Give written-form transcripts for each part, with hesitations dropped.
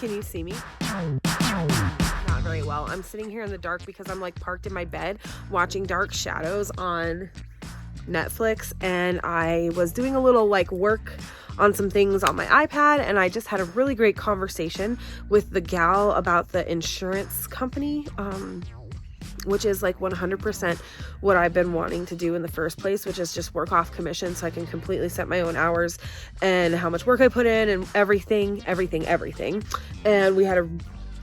Can you see me? Not very well. I'm sitting here in the dark because I'm like parked in my bed watching Dark Shadows on Netflix, and I was doing a little like work on some things on my iPad, and I just had a really great conversation with the gal about the insurance company, which is like 100% what I've been wanting to do in the first place, which is just work off commission so I can completely set my own hours and how much work I put in and everything. And we had a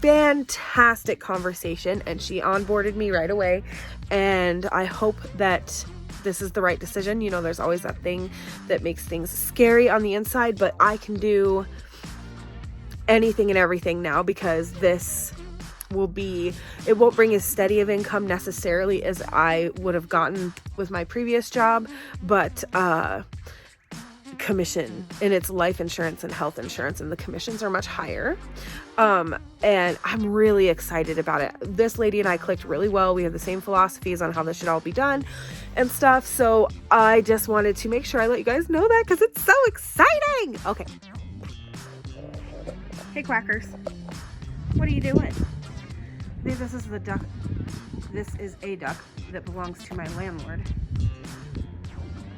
fantastic conversation, and she onboarded me right away, and I hope that this is the right decision. You know, there's always that thing that makes things scary on the inside, but I can do anything and everything now because this it won't bring as steady of income necessarily as I would have gotten with my previous job, but commission, and it's life insurance and health insurance, and the commissions are much higher. And I'm really excited about it. This lady and I clicked really well. We have the same philosophies on how this should all be done and stuff. So I just wanted to make sure I let you guys know that because it's so exciting. Okay. Hey, Quackers. What are you doing? This is the duck. This is a duck that belongs to my landlord.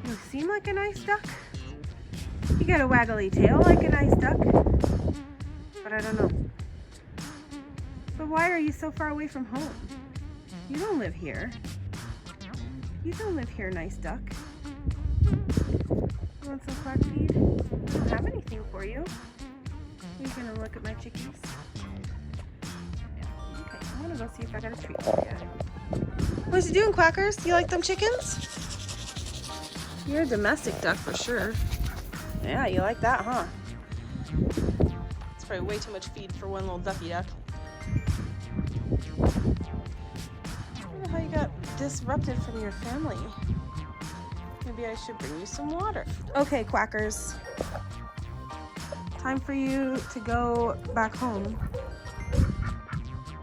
You seem like a nice duck. You got a waggly tail like a nice duck. But I don't know. But why are you so far away from home? You don't live here. You don't live here, nice duck. You want some quack feed? I don't have anything for you. Are you gonna look at my chickies? Okay, I'm gonna go see if I got a treat for you. What you doing, Quackers? You like them chickens? You're a domestic duck for sure. Yeah, you like that, huh? It's probably way too much feed for one little ducky duck. I don't know how you got disrupted from your family. Maybe I should bring you some water. Okay, Quackers. Time for you to go back home.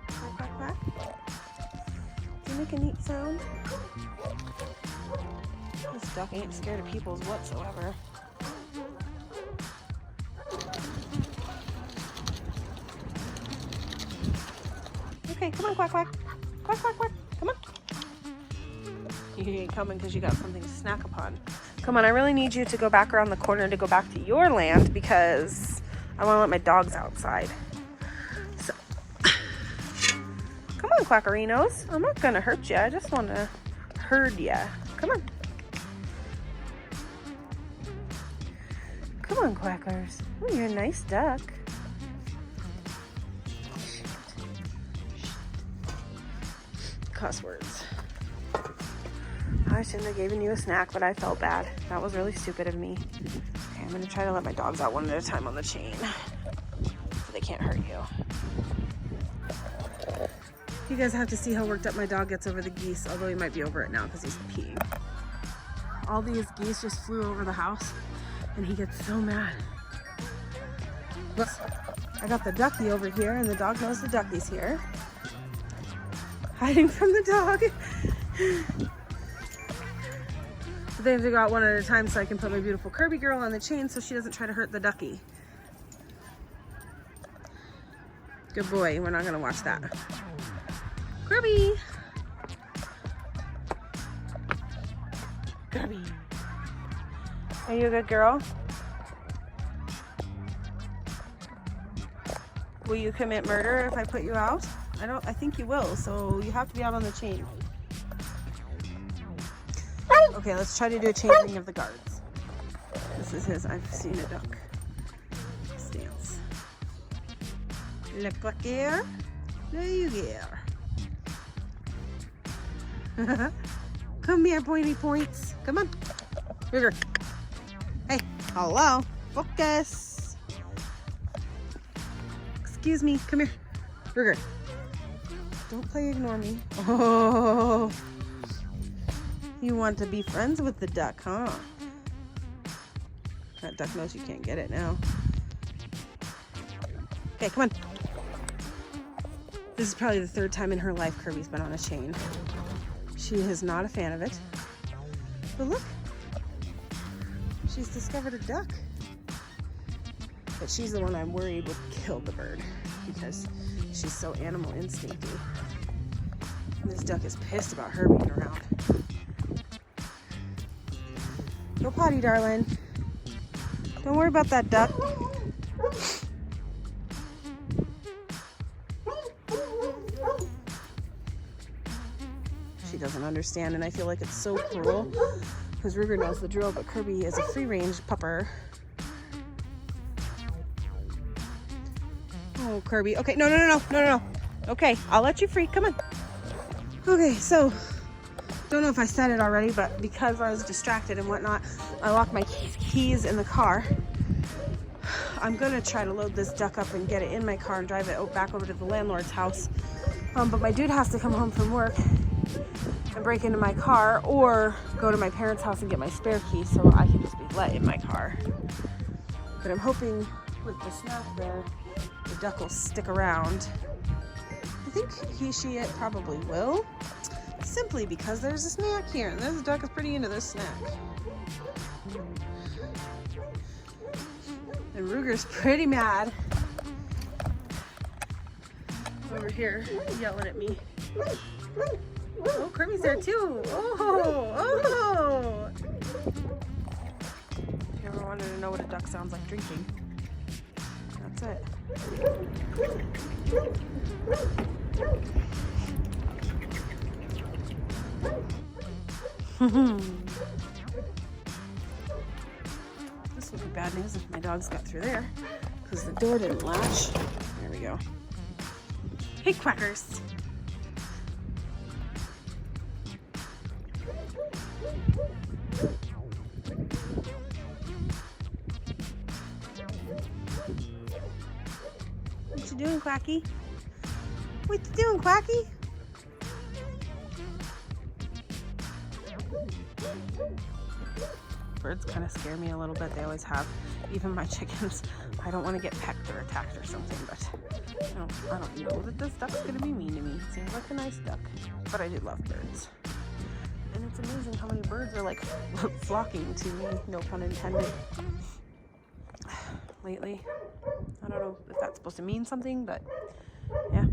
Quack, quack, quack. Do you make a neat sound? This duck ain't scared of people's whatsoever. Okay, come on, quack, quack. Quack, quack, quack. Come on. You ain't coming because you got something to snack upon. Come on, I really need you to go back around the corner to go back to your land because I want to let my dogs outside. So, come on, Quackerinos. I'm not going to hurt you. I just want to herd you. Come on. Come on, Quackers. Oh, you're a nice duck. Cuss words. I shouldn't have given you a snack, but I felt bad. That was really stupid of me. Okay, I'm gonna try to let my dogs out one at a time on the chain so they can't hurt you. You guys have to see how worked up my dog gets over the geese, although he might be over it now because he's peeing. All these geese just flew over the house and he gets so mad. Look, I got the ducky over here and the dog knows the ducky's here. Hiding from the dog. But they have to go out one at a time so I can put my beautiful Kirby girl on the chain so she doesn't try to hurt the ducky. Good boy, we're not gonna watch that. Kirby! Kirby. Are you a good girl? Will you commit murder if I put you out? I think you will, so you have to be out on the chain. Okay, let's try to do a changing of the guards. This is his I've seen a duck stance. Le Quacker, there you go. Come here, pointy points. Come on. Rigger. Hey, hello. Focus. Excuse me, come here. Rigger. Don't play ignore me. Oh, you want to be friends with the duck, huh? That duck knows you can't get it now. Okay, come on. This is probably the third time in her life Kirby's been on a chain. She is not a fan of it. But look, she's discovered a duck. But she's the one I'm worried would kill the bird because she's so animal instincty. And this duck is pissed about her being around. Go potty, darling. Don't worry about that duck. She doesn't understand, and I feel like it's so cruel because Ruger knows the drill, but Kirby is a free-range pupper. Oh, Kirby. Okay, no. Okay, I'll let you free. Come on. Okay, so don't know if I said it already, but because I was distracted and whatnot, I locked my keys in the car. I'm gonna try to load this duck up and get it in my car and drive it back over to the landlord's house. But my dude has to come home from work and break into my car or go to my parents' house and get my spare key so I can just be let in my car. But I'm hoping with the snack there, the duck will stick around. I think it probably will, simply because there's a snack here, and this duck is pretty into this snack. And Ruger's pretty mad over here, yelling at me. Oh, Kirby's there too. Oh. If you ever wanted to know what a duck sounds like drinking, that's it. This would be bad news if my dogs got through there because the door didn't latch. There we go. Hey, Quackers. What you doing, Quacky? What you doing, Quacky? Birds kind of scare me a little bit. They always have. Even my chickens. I don't want to get pecked or attacked or something, but I don't know that this duck's gonna be mean to me. It seems like a nice duck, but I do love birds. And it's amazing how many birds are like flocking to me, no pun intended, lately. I don't know if that's supposed to mean something, but yeah,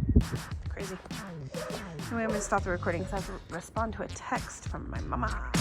crazy. Anyway, I'm gonna stop the recording so I have to respond to a text from my mama.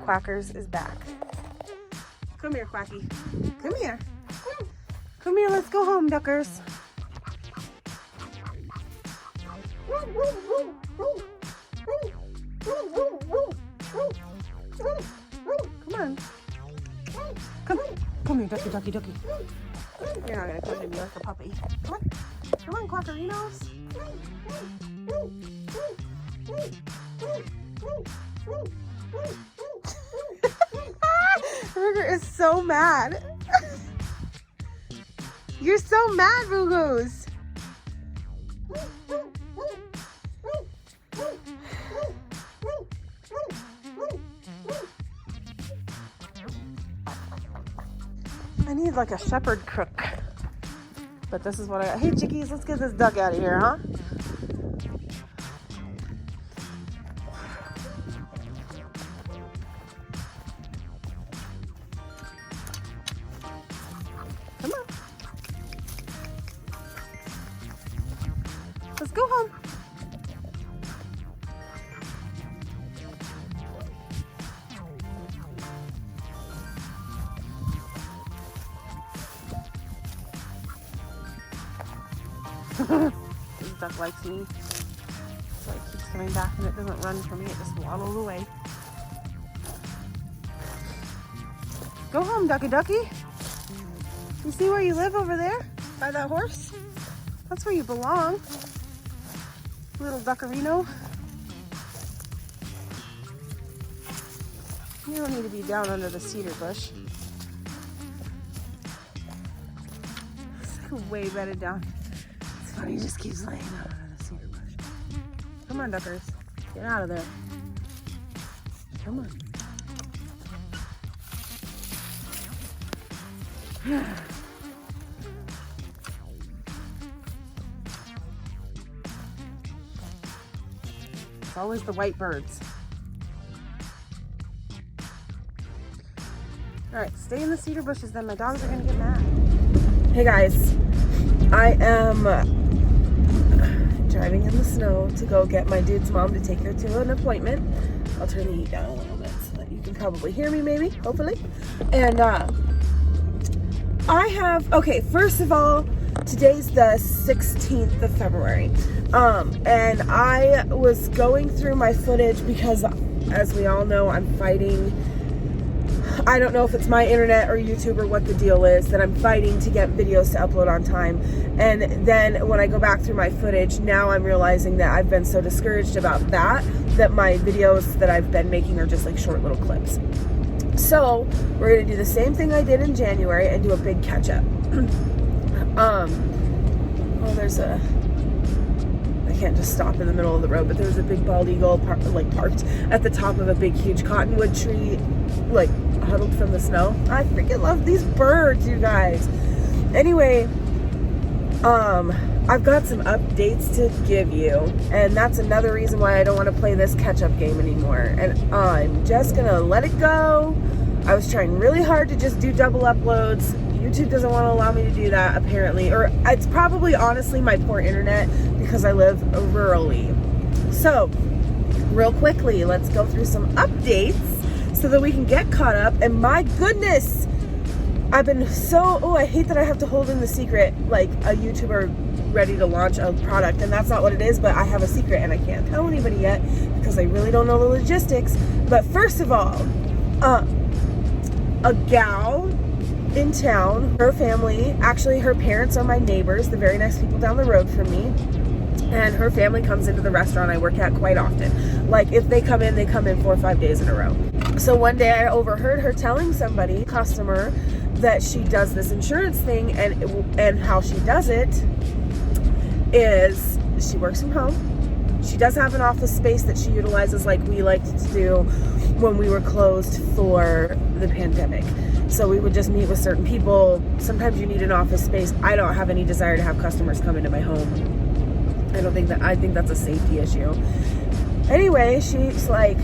Quackers is back. Come here, Quacky. Come here. Come here, let's go home, duckers. Come on. Come here, ducky. You're not gonna come to me like a puppy. Come on, Quackerinos. Ruger is so mad. You're so mad, Rugos. I need like a shepherd crook. But this is what I got. Hey, chickies, let's get this duck out of here, huh? Come on. Let's go home. This duck likes me, so it keeps coming back and it doesn't run from me, it just waddles away. Go home, ducky. You see where you live over there? By that horse? That's where you belong. Little duckerino. You don't need to be down under the cedar bush. It's like way bedded down. It's funny, he just keeps laying down under the cedar bush. Come on, duckers. Get out of there. Come on. It's always the white birds. All right, stay in the cedar bushes then. My dogs are gonna get mad. Hey guys, I am driving in the snow to go get my dude's mom to take her to an appointment. I'll turn the heat down a little bit so that you can probably hear me, maybe, hopefully. And okay, first of all, today's the 16th of February. And I was going through my footage because, as we all know, I'm fighting. I don't know if it's my internet or YouTube or what the deal is, that I'm fighting to get videos to upload on time. And then when I go back through my footage, now I'm realizing that I've been so discouraged about that my videos that I've been making are just like short little clips. So we're going to do the same thing I did in January and do a big catch up. I can't just stop in the middle of the road, but there's a big bald eagle parked at the top of a big huge cottonwood tree, like huddled from the snow. I freaking love these birds, you guys. Anyway, I've got some updates to give you, and that's another reason why I don't want to play this catch-up game anymore, and I'm just gonna let it go. I was trying really hard to just do double uploads. YouTube doesn't want to allow me to do that, apparently, or it's probably honestly my poor internet because I live rurally. So real quickly, let's go through some updates so that we can get caught up. And my goodness, I've been I hate that I have to hold in the secret, like a YouTuber ready to launch a product, and that's not what it is, but I have a secret and I can't tell anybody yet because I really don't know the logistics. But first of all, a gal in town, her family, actually her parents are my neighbors, the very next people down the road from me, and her family comes into the restaurant I work at quite often. Like, if they come in 4 or 5 days in a row. So one day I overheard her telling somebody, customer, that she does this insurance thing, and how she does it is she works from home. She does have an office space that she utilizes like we liked to do when we were closed for the pandemic. So we would just meet with certain people. Sometimes you need an office space. I don't have any desire to have customers come into my home. I think that's a safety issue. Anyway, she's like,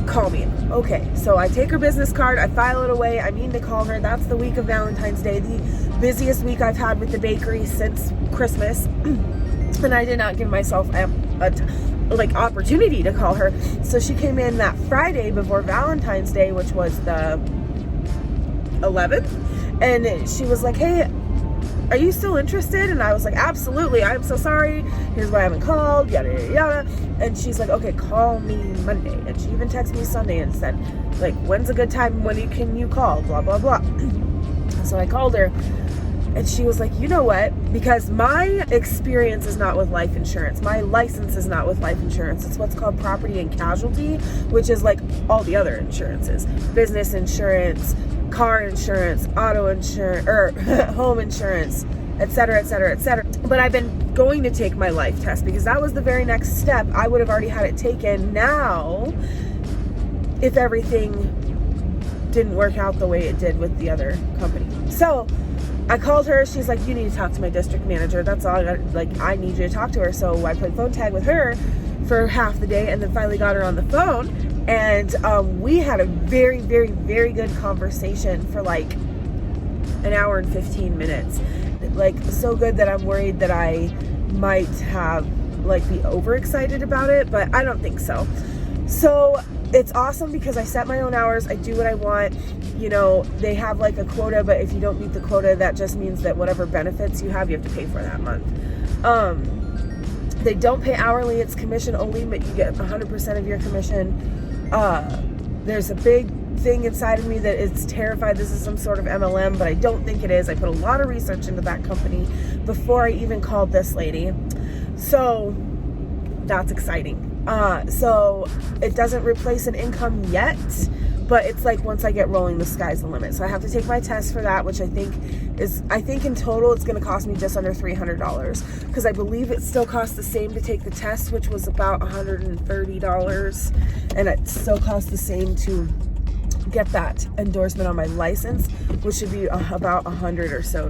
call me. Okay, so I take her business card, I file it away, I mean to call her. That's the week of Valentine's Day, the busiest week I've had with the bakery since Christmas. And I did not give myself a opportunity to call her. So she came in that Friday before Valentine's Day, which was the 11th, and she was like, hey, are you still interested? And I was like, absolutely, I'm so sorry, here's why I haven't called, yada yada yada. And she's like, okay, call me Monday. And she even texted me Sunday and said, like, when's a good time, can you call, blah blah blah. So I called her, and she was like, you know what, because my experience is not with life insurance, my license is not with life insurance, it's what's called property and casualty, which is like all the other insurances, business insurance, car insurance, auto insurance, or home insurance, etc., etc., etc. But I've been going to take my life test because that was the very next step. I would have already had it taken now if everything didn't work out the way it did with the other company. So I called her. She's like, you need to talk to my district manager. That's all I got. Like, I need you to talk to her. So I played phone tag with her for half the day and then finally got her on the phone. And we had a very, very, very good conversation for like an hour and 15 minutes. Like, so good that I'm worried that I might have be overexcited about it, but I don't think so. So it's awesome because I set my own hours. I do what I want. You know, they have like a quota, but if you don't meet the quota, that just means that whatever benefits you have to pay for that month. They don't pay hourly, it's commission only, but you get 100% of your commission. There's a big thing inside of me that is terrified this is some sort of MLM, but I don't think it is. I put a lot of research into that company before I even called this lady. So that's exciting. So it doesn't replace an income yet, but it's like once I get rolling, the sky's the limit. So I have to take my test for that, which I think in total it's going to cost me just under $300, because I believe it still costs the same to take the test, which was about $130, and it still costs the same to get that endorsement on my license, which should be about $100 or so.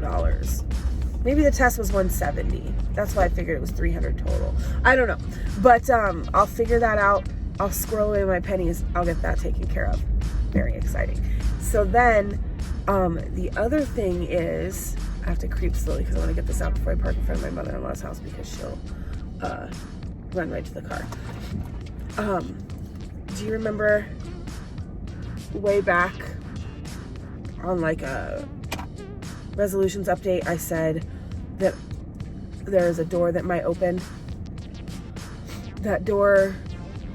Maybe the test was $170. That's why I figured it was $300 total. I don't know, but I'll figure that out. I'll squirrel away my pennies. I'll get that taken care of. Very exciting. So then the other thing is, I have to creep slowly because I want to get this out before I park in front of my mother-in-law's house, because she'll run right to the car. Do you remember way back on like a resolutions update, I said that there is a door that might open? That door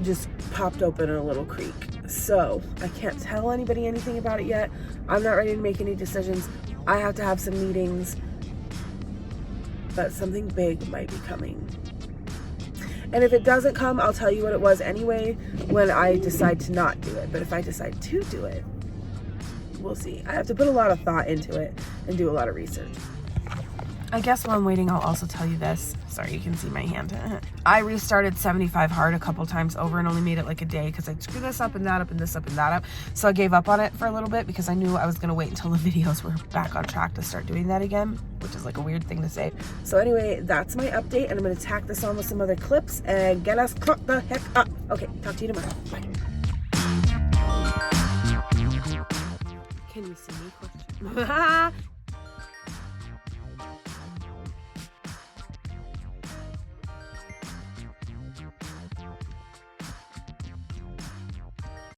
just popped open in a little creek. So I can't tell anybody anything about it yet. I'm not ready to make any decisions. I have to have some meetings, but something big might be coming. And if it doesn't come, I'll tell you what it was anyway when I decide to not do it. But if I decide to do it, we'll see. I have to put a lot of thought into it and do a lot of research. I guess while I'm waiting, I'll also tell you this. Sorry, you can see my hand. I restarted 75 hard a couple times over and only made it like a day because I'd screw this up and that up and this up and that up. So I gave up on it for a little bit because I knew I was going to wait until the videos were back on track to start doing that again, which is like a weird thing to say. So anyway, that's my update, and I'm going to tack this on with some other clips and get us caught the heck up. Okay, talk to you tomorrow. Bye. Can you see me? Question.